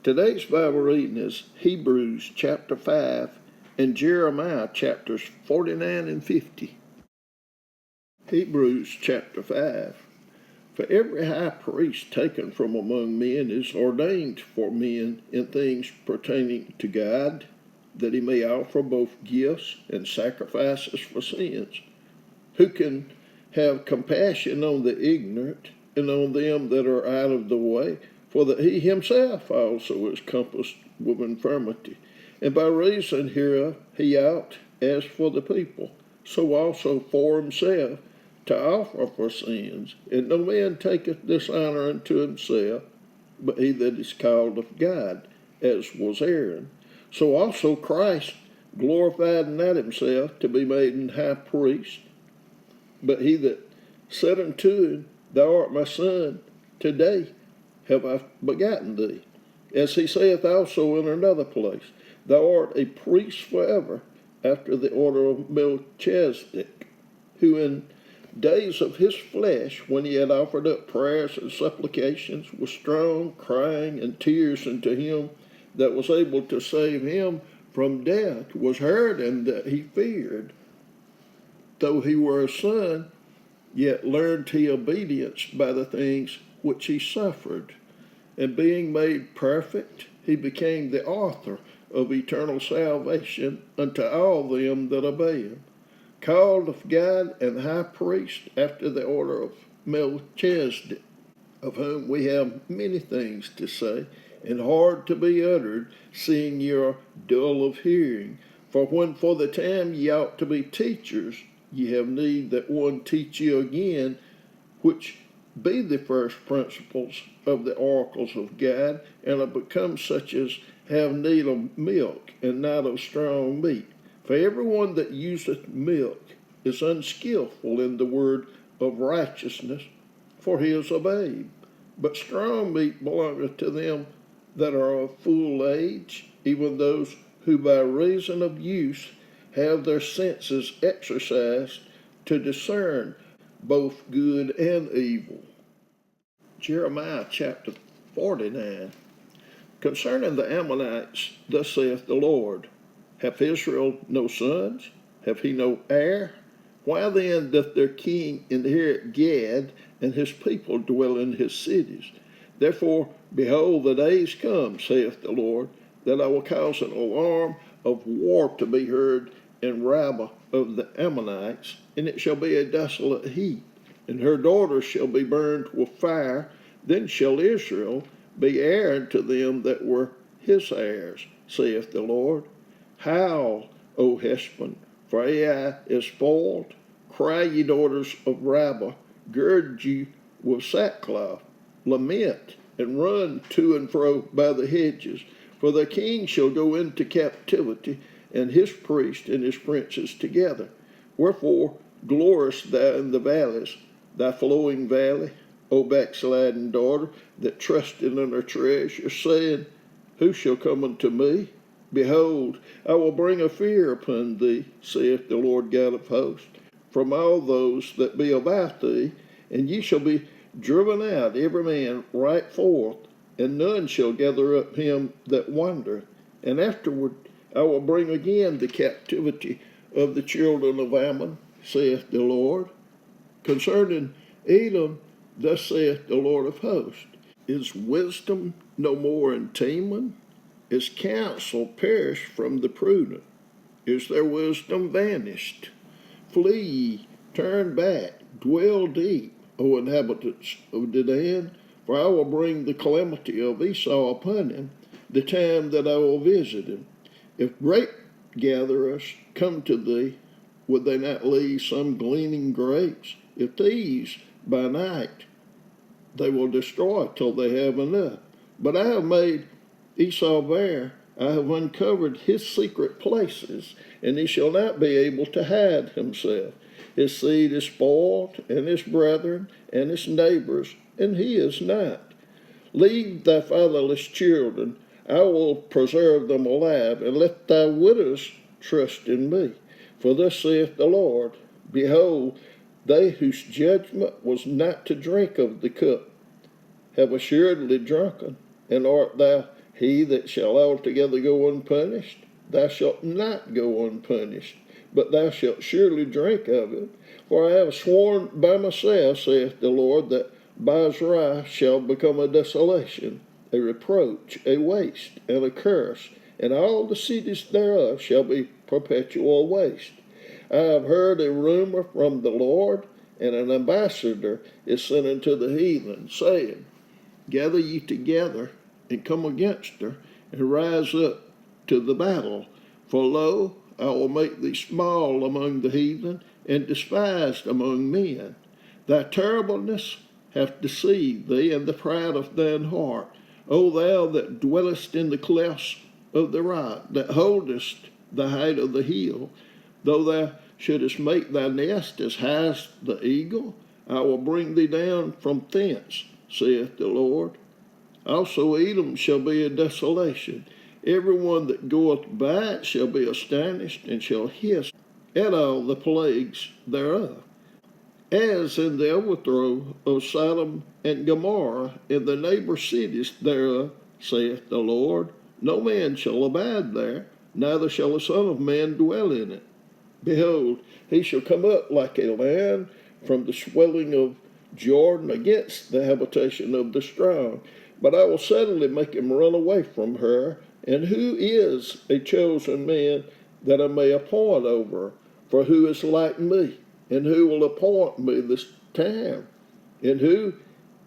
Today's Bible reading is Hebrews chapter 5 and Jeremiah chapters 49 and 50. Hebrews chapter 5. For every high priest taken from among men is ordained for men in things pertaining to God, that he may offer both gifts and sacrifices for sins, who can have compassion on the ignorant and on them that are out of the way, for that he himself also is compassed with infirmity. And by reason hereof he ought, as for the people, so also for himself, to offer for sins. And no man taketh this honor unto himself, but he that is called of God, as was Aaron. So also Christ glorified not himself to be made an high priest, but he that said unto him, Thou art my son, today have I begotten thee. As he saith also in another place, Thou art a priest forever, after the order of Melchizedek, who in days of his flesh, when he had offered up prayers and supplications with strong crying and tears unto him that was able to save him from death, was heard, and that he feared. Though he were a son, yet learned he obedience by the things which he suffered. And being made perfect, he became the author of eternal salvation unto all them that obey him, called of God and high priest after the order of Melchizedek, of whom we have many things to say, and hard to be uttered, seeing ye are dull of hearing. For when for the time ye ought to be teachers, ye have need that one teach you again, which be the first principles of the oracles of God, and are become such as have need of milk, and not of strong meat. For everyone that useth milk is unskillful in the word of righteousness, for he is a babe. But strong meat belongeth to them that are of full age, even those who by reason of use have their senses exercised to discern both good and evil. Jeremiah chapter 49. Concerning the Ammonites, thus saith the Lord, Hath Israel no sons? Hath he no heir? Why then doth their king inherit Gad, and his people dwell in his cities? Therefore, behold, the days come, saith the Lord, that I will cause an alarm of war to be heard in Rabbah of the Ammonites, and it shall be a desolate heap, and her daughters shall be burned with fire. Then shall Israel be heir unto them that were his heirs, saith the Lord. Howl, O Heshbon, for Ai is spoiled. Cry, ye daughters of Rabbah, gird you with sackcloth, lament, and run to and fro by the hedges. For the king shall go into captivity, and his priests and his princes together. Wherefore gloriest thou in the valleys, thy flowing valley, O backsliding daughter, that trusted in her treasure, saying, Who shall come unto me? Behold, I will bring a fear upon thee, saith the Lord God of hosts, from all those that be about thee, and ye shall be driven out, every man right forth, and none shall gather up him that wandereth. And afterward I will bring again the captivity of the children of Ammon, saith the Lord. Concerning Edom, thus saith the Lord of hosts, Is wisdom no more in Teman? Is counsel perished from the prudent? Is their wisdom vanished? Flee ye, turn back, dwell deep, O inhabitants of Dedan, for I will bring the calamity of Esau upon him, the time that I will visit him. If grape gatherers come to thee, would they not leave some gleaning grapes? If thieves by night, they will destroy till they have enough. But I have made Esau bare, I have uncovered his secret places, and he shall not be able to hide himself. His seed is spoiled, and his brethren, and his neighbors, and he is not. Leave thy fatherless children, I will preserve them alive, and let thy widows trust in me. For thus saith the Lord, Behold, they whose judgment was not to drink of the cup have assuredly drunken, and art thou He that shall altogether go unpunished, thou shalt not go unpunished, but thou shalt surely drink of it. For I have sworn by myself, saith the Lord, that Bozrah shall become a desolation, a reproach, a waste, and a curse, and all the cities thereof shall be perpetual waste. I have heard a rumor from the Lord, and an ambassador is sent unto the heathen, saying, Gather ye together, and come against her, and rise up to the battle. For lo, I will make thee small among the heathen, and despised among men. Thy terribleness hath deceived thee, and the pride of thine heart. O thou that dwellest in the clefts of the rock, that holdest the height of the hill, though thou shouldest make thy nest as high as the eagle, I will bring thee down from thence, saith the Lord. Also Edom shall be a desolation. Every one that goeth by it shall be astonished, and shall hiss at all the plagues thereof. As in the overthrow of Sodom and Gomorrah, in the neighbor cities thereof, saith the Lord, no man shall abide there, neither shall the Son of Man dwell in it. Behold, he shall come up like a lion from the swelling of Jordan against the habitation of the strong. But I will suddenly make him run away from her. And who is a chosen man that I may appoint over her? For who is like me? And who will appoint me this time? And who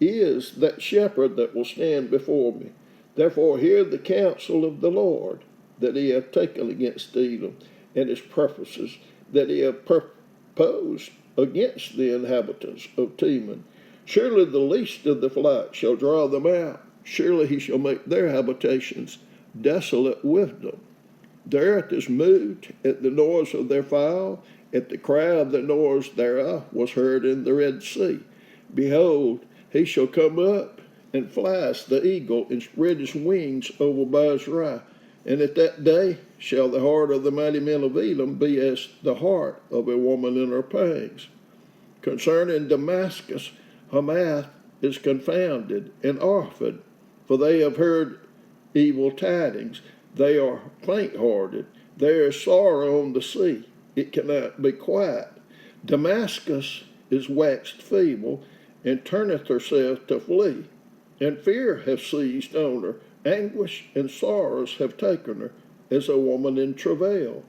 is that shepherd that will stand before me? Therefore hear the counsel of the Lord, that he hath taken against Edom, and his purposes that he hath purposed against the inhabitants of Teman. Surely the least of the flock shall draw them out. Surely he shall make their habitations desolate with them. The earth is moved at the noise of their fall, at the cry of the noise thereof was heard in the Red Sea. Behold, he shall come up and fly as the eagle, and spread his wings over Bozrah. And at that day shall the heart of the mighty men of Elam be as the heart of a woman in her pangs. Concerning Damascus, Hamath is confounded, and Arphad, for they have heard evil tidings. They are faint-hearted. There is sorrow on the sea. It cannot be quiet. Damascus is waxed feeble, and turneth herself to flee. And fear hath seized on her. Anguish and sorrows have taken her, as a woman in travail.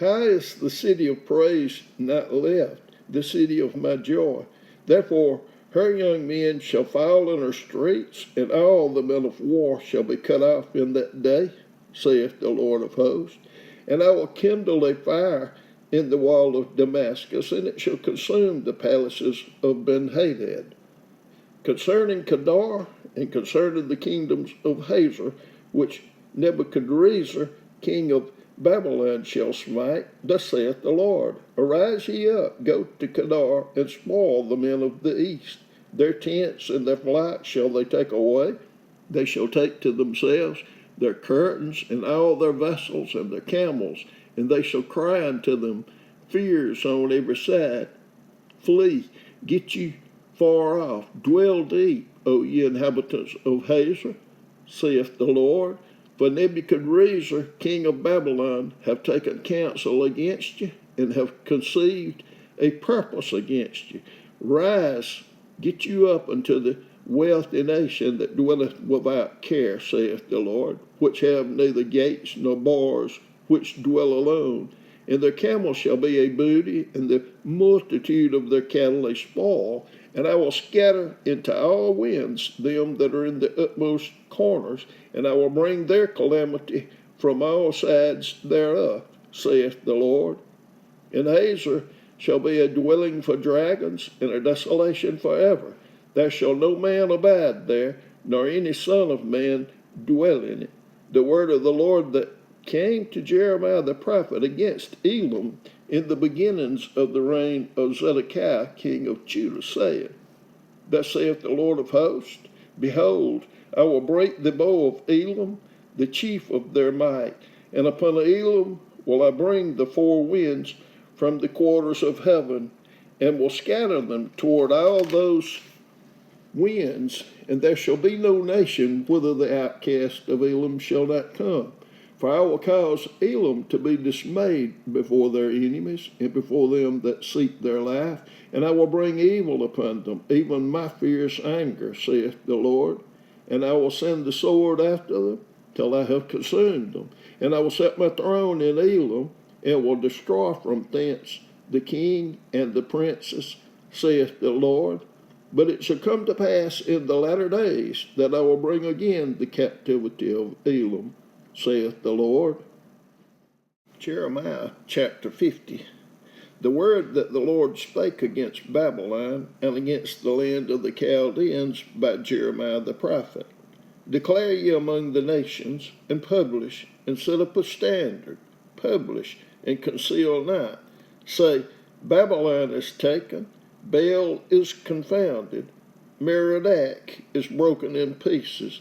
How is the city of praise not left, the city of my joy? Therefore her young men shall fall in her streets, and all the men of war shall be cut off in that day, saith the Lord of hosts. And I will kindle a fire in the wall of Damascus, and it shall consume the palaces of Ben-Hadad. Concerning Kedar, and concerning the kingdoms of Hazor, which Nebuchadrezzar, king of Babylon, shall smite, thus saith the Lord, Arise ye up, go to Kedar, and spoil the men of the east. Their tents and their flocks shall they take away. They shall take to themselves their curtains, and all their vessels, and their camels, and they shall cry unto them, Fears on every side. Flee, get you far off, dwell deep, O ye inhabitants of Hazor, saith the Lord. For Nebuchadrezzar, king of Babylon, have taken counsel against you, and have conceived a purpose against you. Rise, get you up unto the wealthy nation that dwelleth without care, saith the Lord, which have neither gates nor bars, which dwell alone. And their camels shall be a booty, and the multitude of their cattle a spoil. And I will scatter into all winds them that are in the utmost corners, and I will bring their calamity from all sides thereof, saith the Lord. And Hazor shall be a dwelling for dragons, and a desolation forever. There shall no man abide there, nor any son of man dwell in it. The word of the Lord that came to Jeremiah the prophet against Elam in the beginnings of the reign of Zedekiah king of Judah, saith, Thus saith the Lord of hosts, Behold, I will break the bow of Elam, the chief of their might, and upon Elam will I bring the four winds from the quarters of heaven, and will scatter them toward all those winds, and there shall be no nation whither the outcast of Elam shall not come. For I will cause Elam to be dismayed before their enemies, and before them that seek their life, and I will bring evil upon them, even my fierce anger, saith the Lord. And I will send the sword after them, till I have consumed them. And I will set my throne in Elam, and will destroy from thence the king and the princes, saith the Lord. But it shall come to pass in the latter days that I will bring again the captivity of Elam, saith the Lord. Jeremiah chapter 50. The word that the Lord spake against Babylon and against the land of the Chaldeans by Jeremiah the prophet. Declare ye among the nations, and publish, and set up a standard, publish, and conceal not. Say, Babylon is taken, Baal is confounded, Merodach is broken in pieces.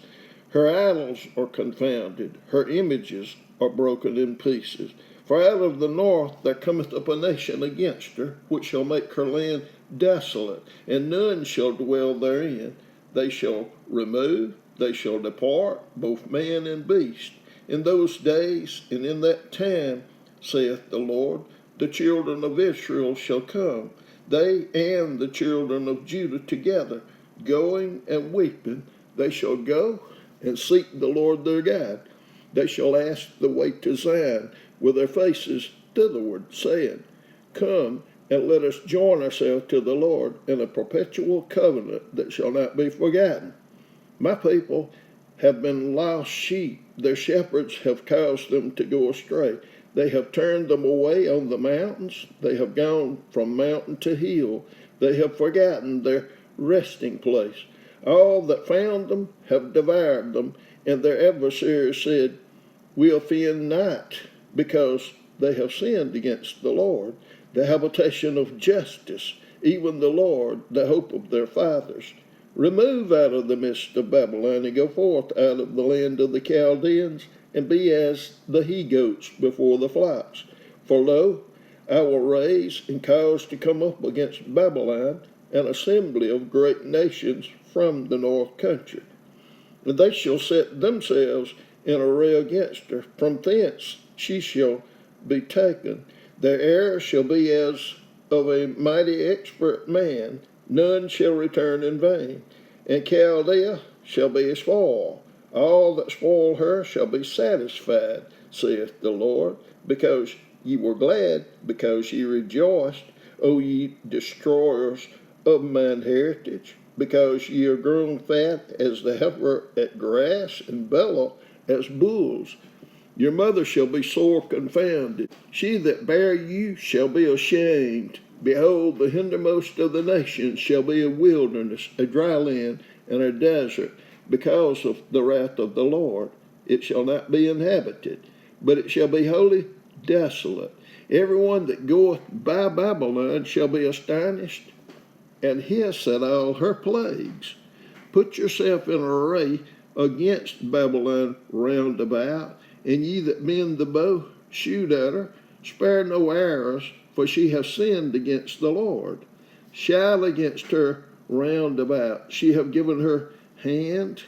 Her idols are confounded, her images are broken in pieces. For out of the north there cometh up a nation against her, which shall make her land desolate, and none shall dwell therein. They shall remove, they shall depart, both man and beast. In those days and in that time, saith the Lord, the children of Israel shall come, they and the children of Judah together, going and weeping. They shall go and seek the Lord their God. They shall ask the way to Zion with their faces thitherward, saying, Come, and let us join ourselves to the Lord in a perpetual covenant that shall not be forgotten. My people have been lost sheep. Their shepherds have caused them to go astray. They have turned them away on the mountains. They have gone from mountain to hill. They have forgotten their resting place. All that found them have devoured them, and their adversaries said, We offend not, because they have sinned against the Lord, the habitation of justice, even the Lord, the hope of their fathers. Remove out of the midst of Babylon, and go forth out of the land of the Chaldeans, and be as the he-goats before the flocks. For lo, I will raise and cause to come up against Babylon an assembly of great nations from the north country. And they shall set themselves in array against her. From thence she shall be taken. Their heir shall be as of a mighty expert man. None shall return in vain. And Chaldea shall be a spoil. All that spoil her shall be satisfied, saith the Lord, because ye were glad, because ye rejoiced, O ye destroyers of mine heritage, because ye are grown fat as the heifer at grass, and bellow as bulls. Your mother shall be sore confounded. She that bare you shall be ashamed. Behold, the hindermost of the nations shall be a wilderness, a dry land, and a desert, because of the wrath of the Lord. It shall not be inhabited, but it shall be wholly desolate. Every one that goeth by Babylon shall be astonished, and hiss at all her plagues. Put yourself in array against Babylon round about, and ye that bend the bow, shoot at her. Spare no arrows, for she hath sinned against the Lord. Shout against her round about. She hath given her hand,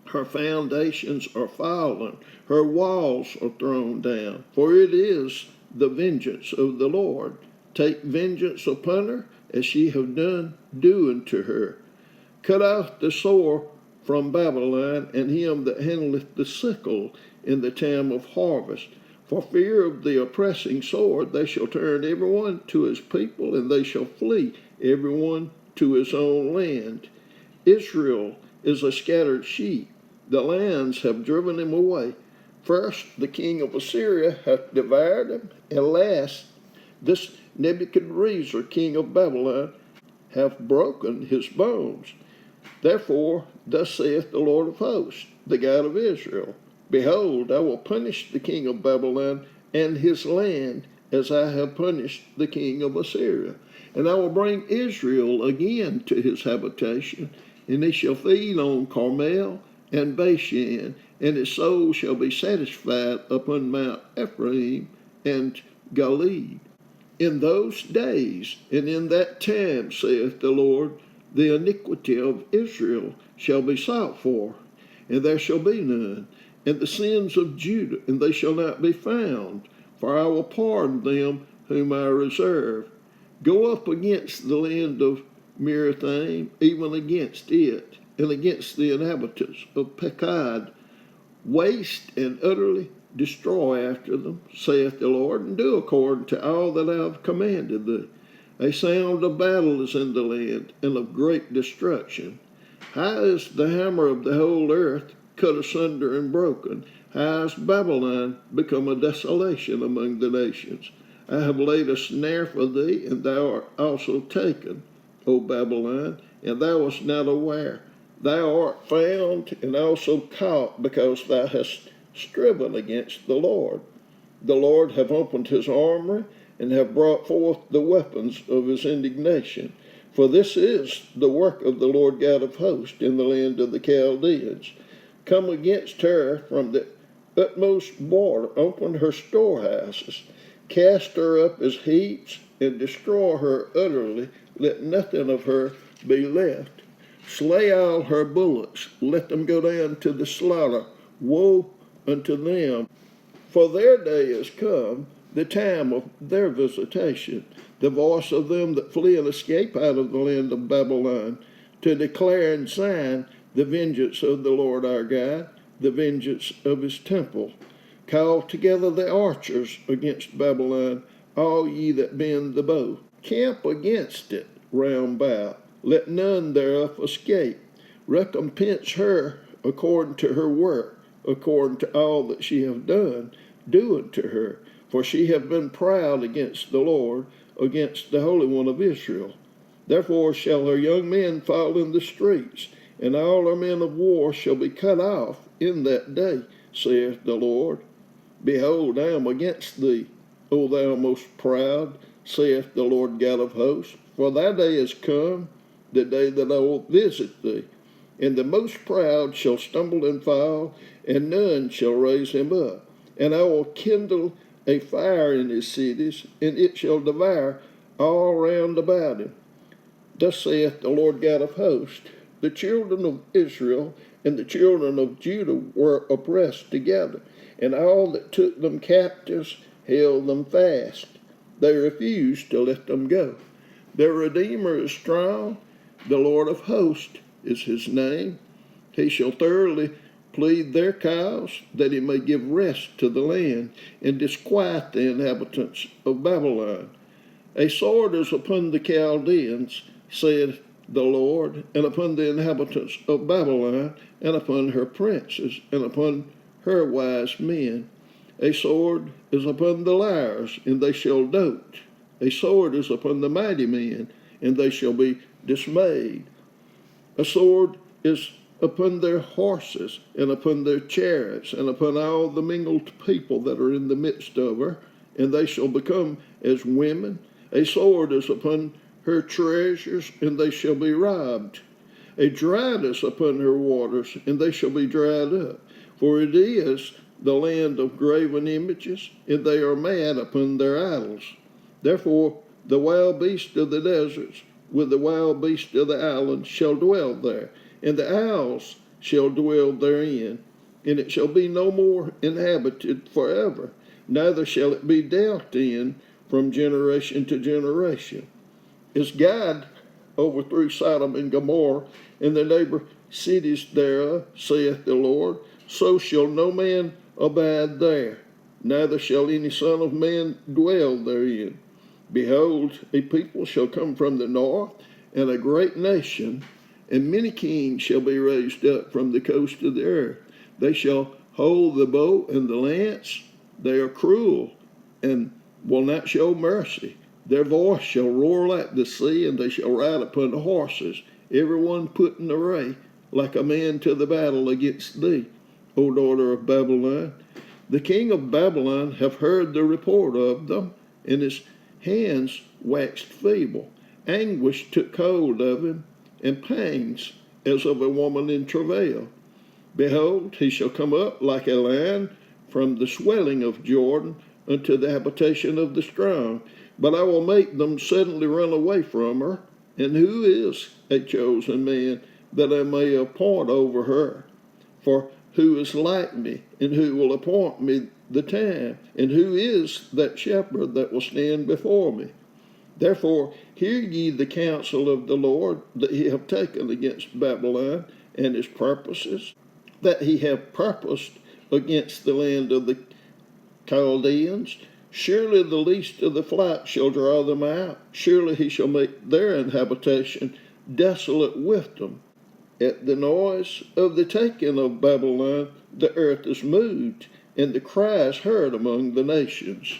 her foundations are fallen, her walls are thrown down. For it is the vengeance of the Lord. Take vengeance upon her, as she have done, do unto her. Cut off the sword from Babylon, and him that handleth the sickle in the time of harvest. For fear of the oppressing sword, they shall turn every one to his people, and they shall flee every one to his own land. Israel is a scattered sheep. The lambs have driven him away. First, the king of Assyria hath devoured him, and last, this Nebuchadrezzar, king of Babylon, hath broken his bones. Therefore, thus saith the Lord of hosts, the God of Israel, Behold, I will punish the king of Babylon and his land, as I have punished the king of Assyria. And I will bring Israel again to his habitation, and he shall feed on Carmel and Bashan, and his soul shall be satisfied upon Mount Ephraim and Gilead. In those days and in that time, saith the Lord, The iniquity of Israel shall be sought for, and there shall be none. And the sins of Judah, and they shall not be found, for I will pardon them whom I reserve. Go up against the land of Merathaim, even against it, and against the inhabitants of Pekod. Waste and utterly destroy after them, saith the Lord, and do according to all that I have commanded thee. A sound of battle is in the land, and of great destruction. High is the hammer of the whole earth, cut asunder and broken. High is Babylon, become a desolation among the nations. I have laid a snare for thee, and thou art also taken, O Babylon, and thou wast not aware. Thou art found and also caught, because thou hast striven against the Lord. The Lord hath opened his armory, and have brought forth the weapons of his indignation. For this is the work of the Lord God of hosts in the land of the Chaldeans. Come against her from the utmost border, open her storehouses, cast her up as heaps, and destroy her utterly, let nothing of her be left. Slay all her bullocks, let them go down to the slaughter. Woe unto them, for their day is come, the time of their visitation, the voice of them that flee and escape out of the land of Babylon, to declare in Zion the vengeance of the Lord our God, the vengeance of his temple. Call together the archers against Babylon, all ye that bend the bow. Camp against it round about, let none thereof escape. Recompense her according to her work, according to all that she hath done, do unto her. For she hath been proud against the Lord, against the Holy One of Israel. Therefore shall her young men fall in the streets, and all her men of war shall be cut off in that day, saith the Lord. Behold, I am against thee, O thou most proud, saith the Lord God of hosts. For thy day is come, the day that I will visit thee. And the most proud shall stumble and fall, and none shall raise him up. And I will kindle a fire in his cities, and it shall devour all round about him. Thus saith the Lord God of hosts, the children of Israel and the children of Judah were oppressed together, and all that took them captives held them fast. They refused to let them go. Their Redeemer is strong, the Lord of hosts is his name. He shall thoroughly plead their cause, that he may give rest to the land, and disquiet the inhabitants of Babylon. A sword is upon the Chaldeans, saith the Lord, and upon the inhabitants of Babylon, and upon her princes, and upon her wise men. A sword is upon the liars, and they shall dote. A sword is upon the mighty men, and they shall be dismayed. A sword is upon their horses, and upon their chariots, and upon all the mingled people that are in the midst of her, and they shall become as women. A sword is upon her treasures, and they shall be robbed. A dryness upon her waters, and they shall be dried up. For it is the land of graven images, and they are mad upon their idols. Therefore the wild beasts of the deserts, with the wild beasts of the islands, shall dwell there, and the owls shall dwell therein, and it shall be no more inhabited forever, neither shall it be dealt in from generation to generation. As God overthrew Sodom and Gomorrah and the neighbor cities thereof, saith the Lord, so shall no man abide there, neither shall any son of man dwell therein. Behold, a people shall come from the north, and a great nation, and many kings shall be raised up from the coast of the earth. They shall hold the bow and the lance. They are cruel, and will not show mercy. Their voice shall roar like the sea, and they shall ride upon horses, every one put in array, like a man to the battle against thee, O daughter of Babylon. The king of Babylon hath heard the report of them, and his hands waxed feeble. Anguish took hold of him, and pangs as of a woman in travail. Behold, he shall come up like a lion from the swelling of Jordan unto the habitation of the strong. But I will make them suddenly run away from her, And who is a chosen man that I may appoint over her? For who is like me, and who will appoint me the time? And who is that shepherd that will stand before me? Therefore hear ye the counsel of the Lord that he hath taken against Babylon, and his purposes that he hath purposed against the land of the Chaldeans. Surely the least of the flock shall draw them out. Surely he shall make their habitation desolate with them. At the noise of the taking of Babylon, the earth is moved, and the cry is heard among the nations.